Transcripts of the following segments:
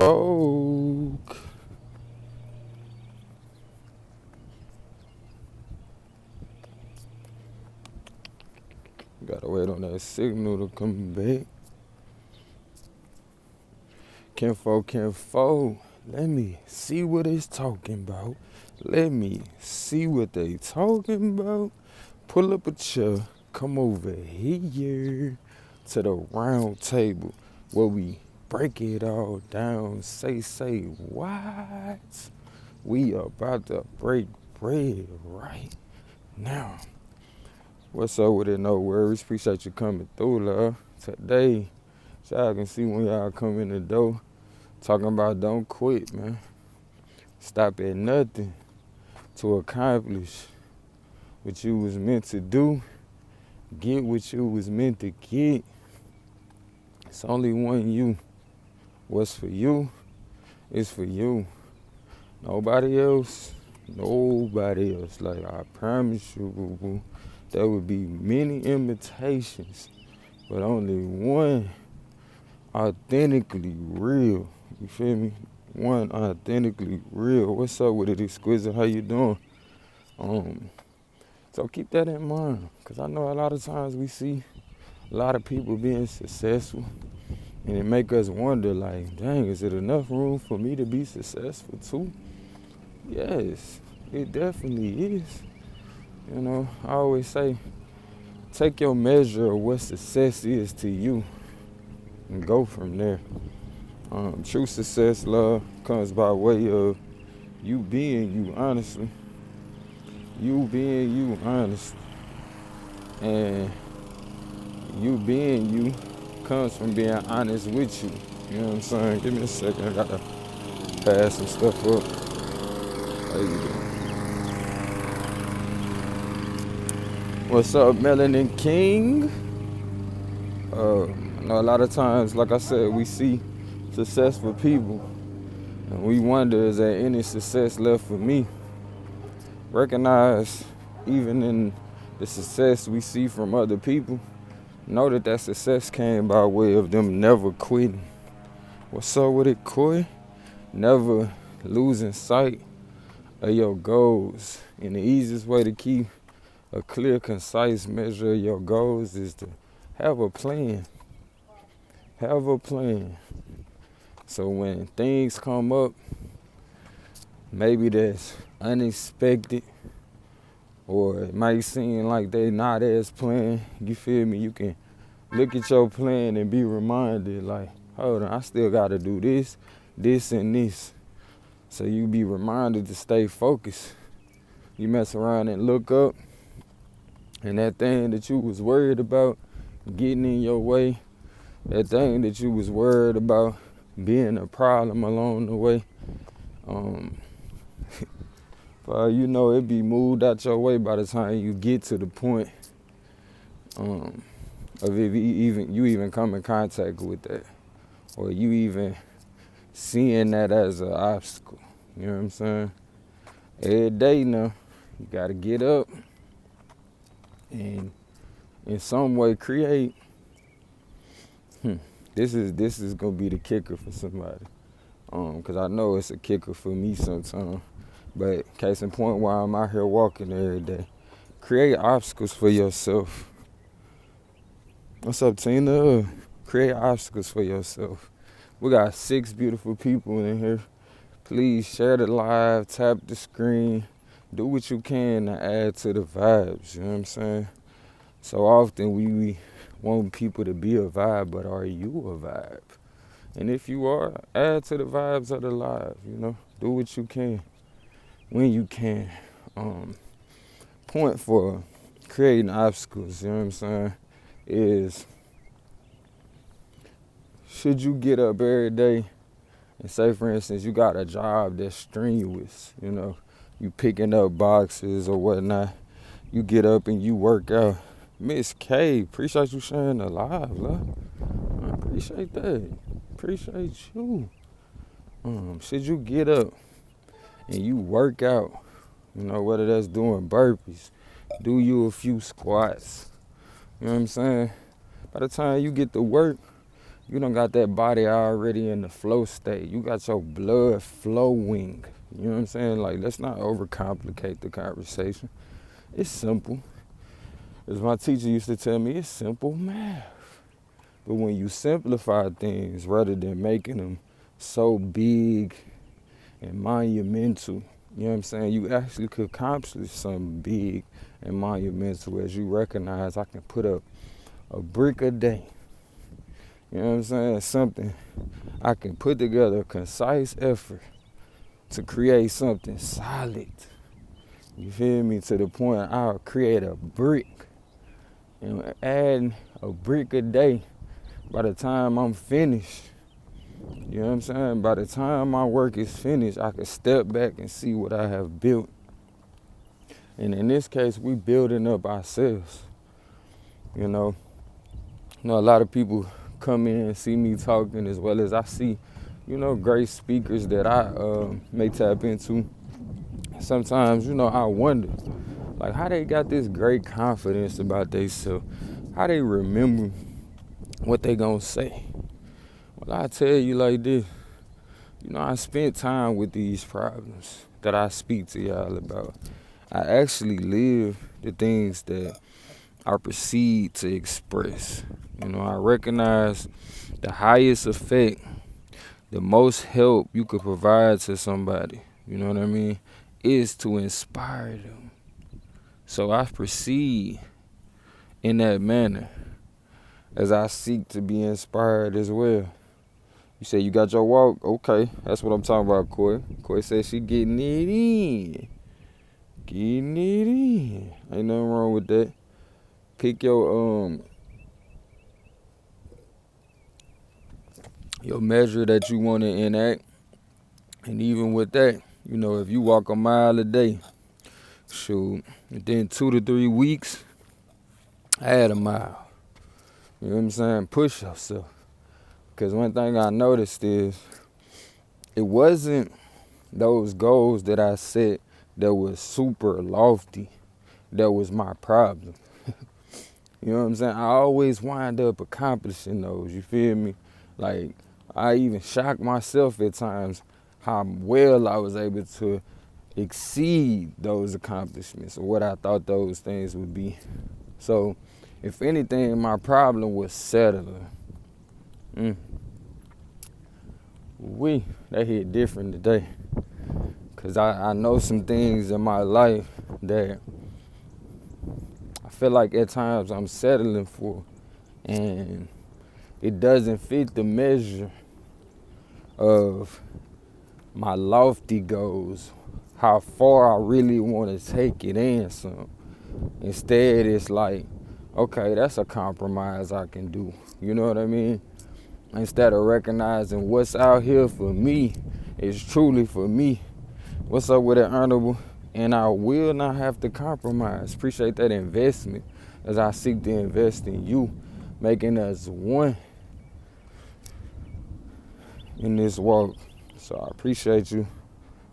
folk. Gotta wait on that signal to come back. Kinfolk, let me see what it's talking about. Let me see what they talking about. Pull up a chair, come over here to the round table where we break it all down. Say what? We about to break bread right now. What's up with it? No worries. Appreciate you coming through, love. Today, so y'all can see when y'all come in the door, talking about don't quit, man. Stop at nothing to accomplish what you was meant to do. Get what you was meant to get. It's only one you. What's for you is for you. Nobody else. Nobody else. Like, I promise you, boo-boo, there would be many imitations, but only one authentically real. You feel me? One authentically real. What's up with it, Exquisite? How you doing? So keep that in mind, because I know a lot of times we see a lot of people being successful, and it make us wonder, like, dang, is it enough room for me to be successful too? Yes, it definitely is. You know, I always say, take your measure of what success is to you and go from there. True success, love, comes by way of you being you, honestly. You being you, honestly. And you being you comes from being honest with you. You know what I'm saying? Give me a second. I gotta pass some stuff up. How you doing? What's up, Melanin King? I know a lot of times, like I said, we see successful people and we wonder, is there any success left for me? Recognize, even in the success we see from other people, know that that success came by way of them never quitting. What's up with it, Coy? Never losing sight of your goals. And the easiest way to keep a clear, concise measure of your goals is to have a plan. Have a plan. So when things come up, maybe that's unexpected, or it might seem like they not as planned, you feel me? You can look at your plan and be reminded, like, hold on, I still gotta do this, this, and this. So you be reminded to stay focused. You mess around and look up, and that thing that you was worried about getting in your way, that thing that you was worried about being a problem along the way, you know, it be moved out your way by the time you get to the point of if you even come in contact with that, or you even seeing that as an obstacle. You know what I'm saying? Every day now, you gotta get up and in some way create. This is gonna be the kicker for somebody, cause I know it's a kicker for me sometimes. But case in point, while I'm out here walking every day, create obstacles for yourself. What's up, Tina? Create obstacles for yourself. We got 6 beautiful people in here. Please share the live, tap the screen, do what you can to add to the vibes, you know what I'm saying? So often we want people to be a vibe, but are you a vibe? And if you are, add to the vibes of the live, you know? Do what you can, when you can. Point for creating obstacles, you know what I'm saying, is should you get up every day and say, for instance, you got a job that's strenuous, you know, you picking up boxes or whatnot, you get up and you work out. Miss K, appreciate you sharing the live, love. I appreciate that. Appreciate you. Should you get up and you work out, you know, whether that's doing burpees, do you a few squats, you know what I'm saying? By the time you get to work, You done got that body already in the flow state. You got your blood flowing. You know what I'm saying? Like, let's not overcomplicate the conversation. It's simple. As my teacher used to tell me, it's simple math. But when you simplify things rather than making them so big and monumental, you know what I'm saying? You actually could accomplish something big and monumental as you recognize I can put up a brick a day. You know what I'm saying? Something I can put together a concise effort to create something solid. You feel me? To the point I'll create a brick. And adding a brick a day, by the time I'm finished, you know what I'm saying? By the time my work is finished, I can step back and see what I have built. And in this case, we building up ourselves. You know, a lot of people come in and see me talking as well as I see, you know, great speakers that I may tap into. Sometimes, you know, I wonder, like, how they got this great confidence about themselves, how they remember what they gonna say. Well, I tell you like this, you know, I spent time with these problems that I speak to y'all about. I actually live the things that I proceed to express. You know, I recognize the highest effect, the most help you could provide to somebody, you know what I mean, is to inspire them. So I proceed in that manner as I seek to be inspired as well. You say you got your walk? Okay, that's what I'm talking about, Koi. Koi said she getting it in. Getting it in. Ain't nothing wrong with that. Pick your measure that you want to enact. And even with that, you know, if you walk a mile a day, shoot, within 2 to 3 weeks, add a mile. You know what I'm saying? Push yourself. Because one thing I noticed is it wasn't those goals that I set that was super lofty that was my problem. You know what I'm saying? I always wind up accomplishing those, you feel me? Like, I even shocked myself at times how well I was able to exceed those accomplishments or what I thought those things would be. So, if anything, my problem was settling. That hit different today. Because I know some things in my life that I feel like at times I'm settling for, and it doesn't fit the measure of my lofty goals, how far I really want to take it and some. Instead, it's like, okay, that's a compromise I can do. You know what I mean? Instead of recognizing what's out here for me is truly for me. What's up with it, Honorable? And I will not have to compromise. Appreciate that investment as I seek to invest in you, making us one in this walk. So I appreciate you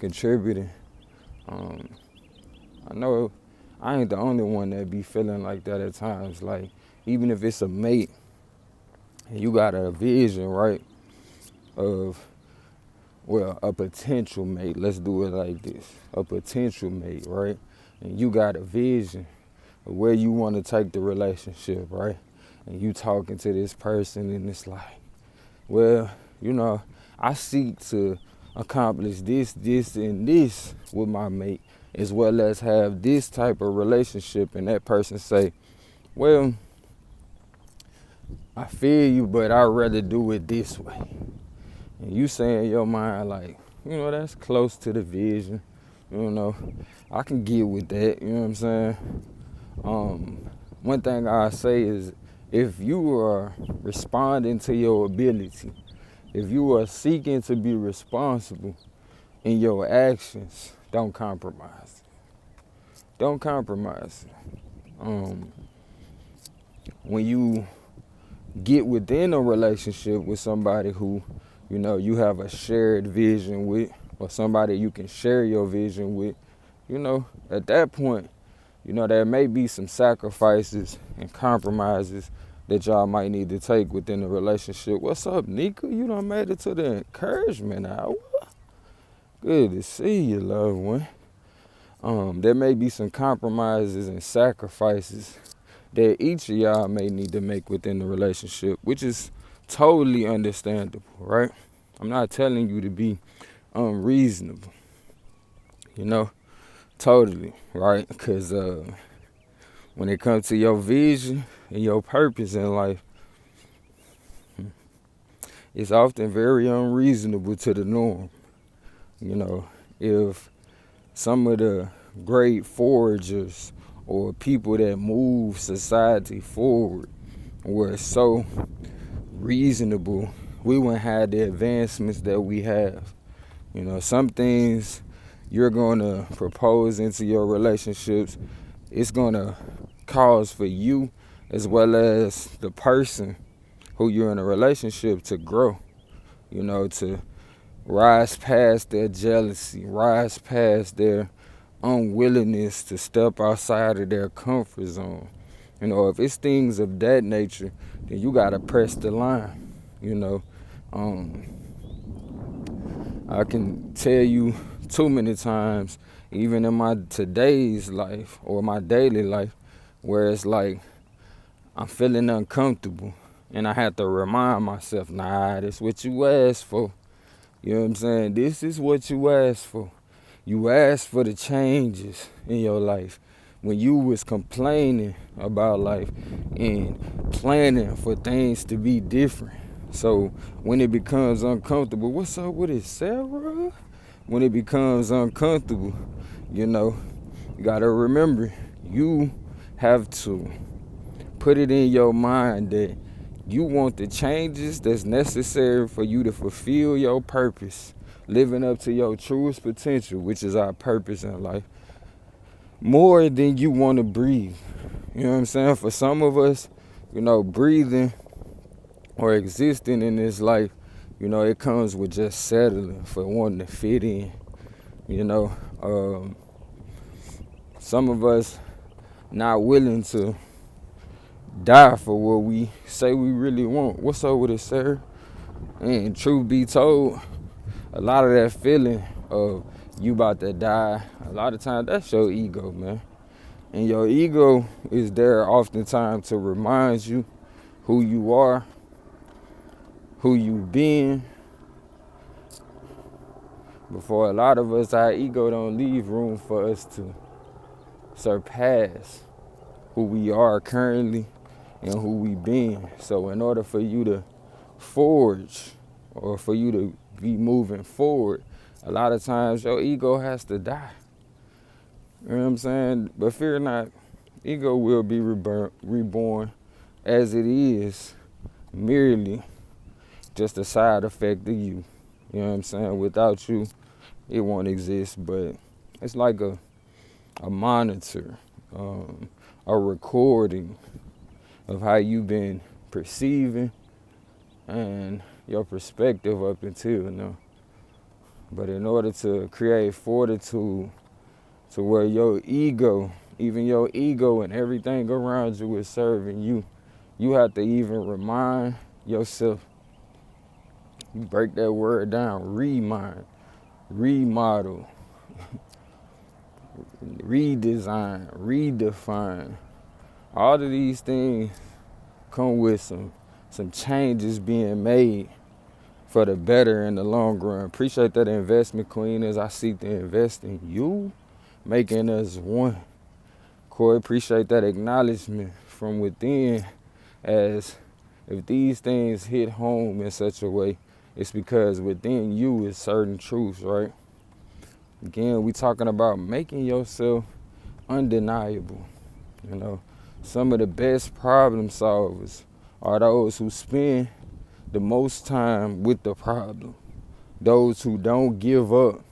contributing. I know I ain't the only one that be feeling like that at times. Like, even if it's a mate and you got a vision, right, of, well, a potential mate. Let's do it like this. A potential mate, right? And you got a vision of where you want to take the relationship, right? And you talking to this person and it's like, well, you know, I seek to accomplish this, and this with my mate, as well as have this type of relationship. And that person say, well, I feel you, but I'd rather do it this way. And you say in your mind, like, you know, that's close to the vision. You know, I can get with that, you know what I'm saying? One thing I say is, if you are responding to your ability, if you are seeking to be responsible in your actions, don't compromise. Don't compromise. When you get within a relationship with somebody who, you know, you have a shared vision with, or somebody you can share your vision with, you know, at that point, you know, there may be some sacrifices and compromises that y'all might need to take within the relationship. What's up, Nika? You done made it to the encouragement hour. Good to see you, loved one. There may be some compromises and sacrifices that each of y'all may need to make within the relationship, which is totally understandable, right? I'm not telling you to be unreasonable, totally, right? Because when it comes to your vision and your purpose in life, it's often very unreasonable to the norm. If some of the great foragers or people that move society forward were so reasonable, we wouldn't have the advancements that we have. Some things you're going to propose into your relationships, it's going to cause for you as well as the person who you're in a relationship to grow, to rise past their jealousy, rise past their unwillingness to step outside of their comfort zone. If it's things of that nature, then you got to press the line, I can tell you too many times, even in my today's life or my daily life, where it's like I'm feeling uncomfortable and I have to remind myself, nah, this is what you asked for. You know what I'm saying? This is what you asked for. You asked for the changes in your life when you was complaining about life and planning for things to be different. So when it becomes uncomfortable, what's up with it, Sarah? When it becomes uncomfortable, you gotta remember, you have to put it in your mind that you want the changes that's necessary for you to fulfill your purpose, living up to your truest potential, which is our purpose in life, more than you want to breathe. You know what I'm saying? For some of us, breathing or existing in this life, it comes with just settling for wanting to fit in. Some of us not willing to die for what we say we really want. What's up with it, sir? And truth be told, a lot of that feeling of you about to die, a lot of times that's your ego, man. And your ego is there oftentimes to remind you who you are, who you've been. But for a lot of us, our ego don't leave room for us to surpass who we are currently and who we been. So in order for you to forge or for you to be moving forward, a lot of times your ego has to die. You know what I'm saying? But fear not, ego will be reborn as it is, merely just a side effect of you. You know what I'm saying? Without you, it won't exist. But it's like a monitor, a recording of how you've been perceiving and your perspective up until now. But in order to create fortitude to where your ego, even your ego and everything around you is serving you, you have to even remind yourself. You break that word down, remind, remodel, redesign, redefine. All of these things come with some changes being made for the better in the long run. Appreciate that investment, Queen, as I seek to invest in you, making us one. Corey, appreciate that acknowledgement from within, as if these things hit home in such a way, it's because within you is certain truths, right? Again, we talking about making yourself undeniable. Some of the best problem solvers are those who spend the most time with the problem. Those who don't give up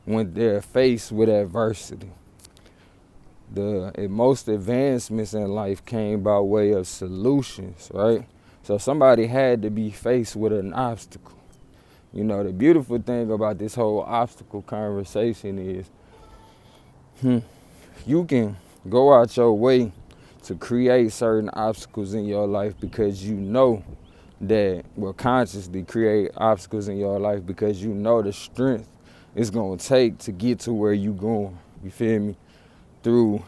when they're faced with adversity. The most advancements in life came by way of solutions, right? So somebody had to be faced with an obstacle. The beautiful thing about this whole obstacle conversation is you can go out your way to create certain obstacles in your life because you know that will consciously create obstacles in your life because you know the strength it's going to take to get to where you going. You feel me? Through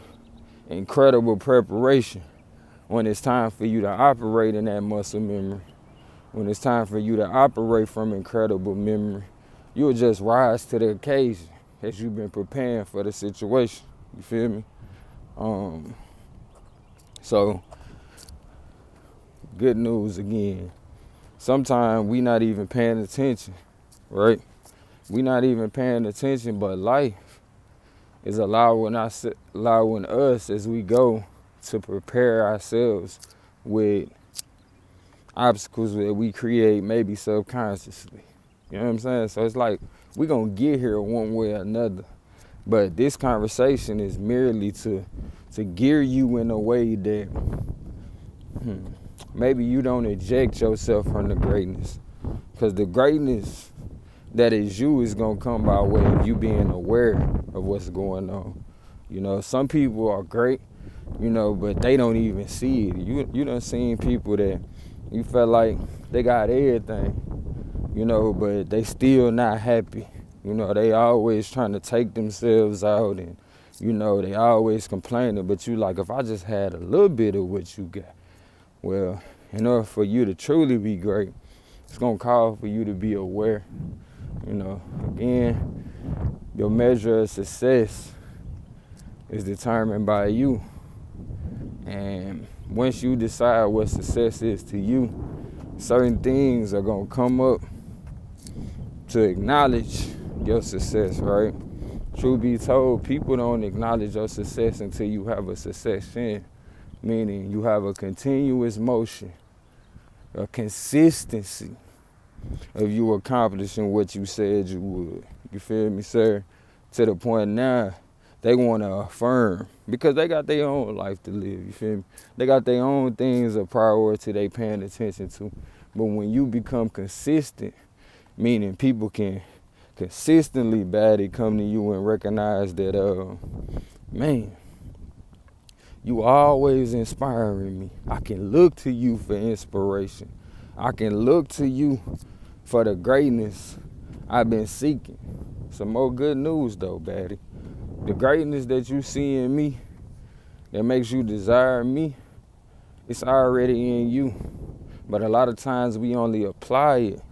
incredible preparation. When it's time for you to operate in that muscle memory, when it's time for you to operate from incredible memory, you'll just rise to the occasion as you've been preparing for the situation. You feel me? So, good news again. Sometimes we not even paying attention, right? We not even paying attention, but life is allowing us as we go to prepare ourselves with obstacles that we create maybe subconsciously. You know what I'm saying? So it's like we gonna get here one way or another. But this conversation is merely to gear you in a way that maybe you don't eject yourself from the greatness. Because the greatness that is you is going to come by way of you being aware of what's going on. You know, some people are great, you know, but they don't even see it. You done seen people that you felt like they got everything, you know, but they still not happy. You know, they always trying to take themselves out and, you know, they always complaining. But you like, if I just had a little bit of what you got, well, in order for you to truly be great, it's going to call for you to be aware. You know, again, your measure of success is determined by you. And once you decide what success is to you, certain things are going to come up to acknowledge your success, right? Truth be told, people don't acknowledge your success until you have a succession, meaning you have a continuous motion, a consistency of you accomplishing what you said you would. You feel me, sir? To the point now, they want to affirm because they got their own life to live, you feel me? They got their own things of priority they paying attention to. But when you become consistent, meaning people can consistently badly come to you and recognize that, man, you always inspiring me. I can look to you for inspiration. I can look to you for the greatness I've been seeking. Some more good news though, baddie. The greatness that you see in me, that makes you desire me, it's already in you. But a lot of times we only apply it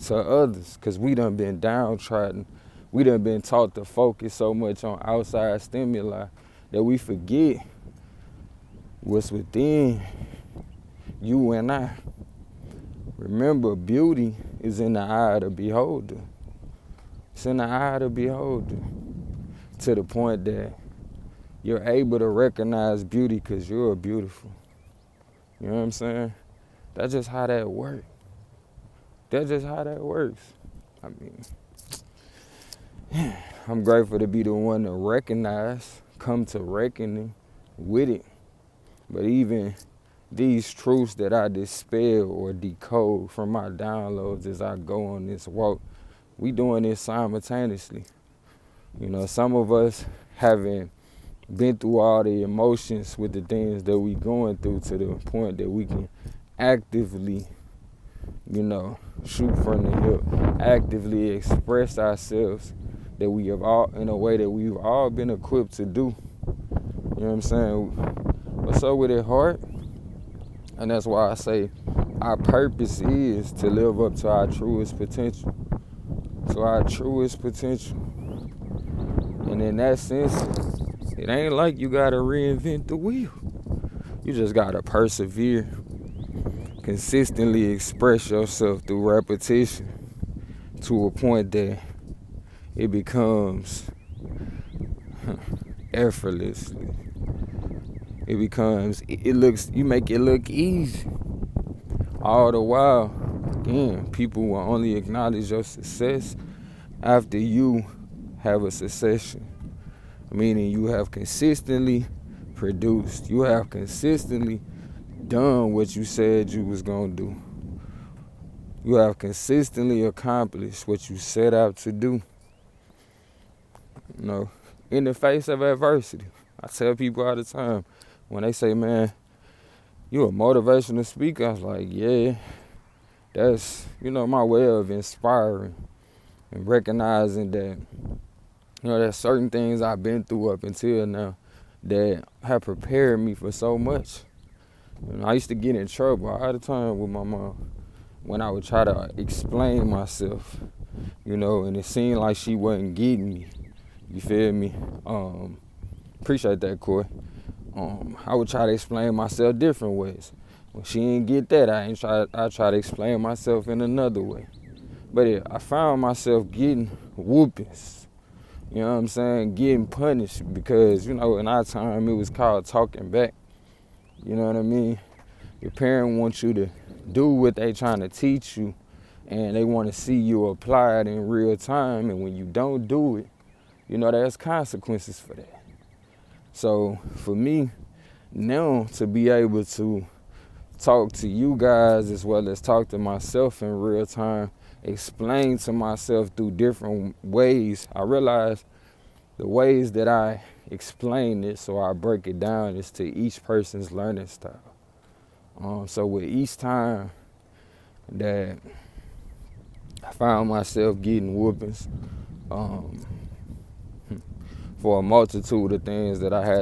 to others because we done been downtrodden. We done been taught to focus so much on outside stimuli that we forget what's within you and I. Remember, beauty is in the eye of the beholder. It's in the eye of the beholder. To the point that you're able to recognize beauty because you're beautiful. You know what I'm saying? That's just how that works. That's just how that works. I mean, I'm grateful to be the one to recognize, come to reckoning with it. But even these truths that I dispel or decode from my downloads as I go on this walk, we doing this simultaneously. You know, some of us haven't been through all the emotions with the things that we going through to the point that we can actively, you know, shoot from the hip, actively express ourselves that we have all in a way that we've all been equipped to do. You know what I'm saying? What's up with it, heart? And that's why I say our purpose is to live up to our truest potential. To our truest potential. And in that sense, it ain't like you gotta reinvent the wheel. You just gotta persevere. Consistently express yourself through repetition to a point that it becomes effortlessly. It becomes, you make it look easy. All the while, again, people will only acknowledge your success after you have a succession. Meaning you have consistently produced. You have consistently done what you said you was gonna do. You have consistently accomplished what you set out to do. You know, in the face of adversity. I tell people all the time, when they say, man, you a motivational speaker? I was like, yeah, that's, my way of inspiring and recognizing that, there's certain things I've been through up until now that have prepared me for so much. I used to get in trouble all the time with my mom when I would try to explain myself, and it seemed like she wasn't getting me. You feel me? Appreciate that, Coy. I would try to explain myself different ways. When she didn't get that, I try to explain myself in another way. But yeah, I found myself getting whoopings. You know what I'm saying? Getting punished because, in our time it was called talking back. You know what I mean? Your parent wants you to do what they trying to teach you, and they want to see you apply it in real time. And when you don't do it, there's consequences for that. So for me now to be able to talk to you guys as well as talk to myself in real time, explain to myself through different ways, I realize the ways that I explain it, so I break it down, is to each person's learning style. So with each time that I found myself getting whoopings for a multitude of things that I had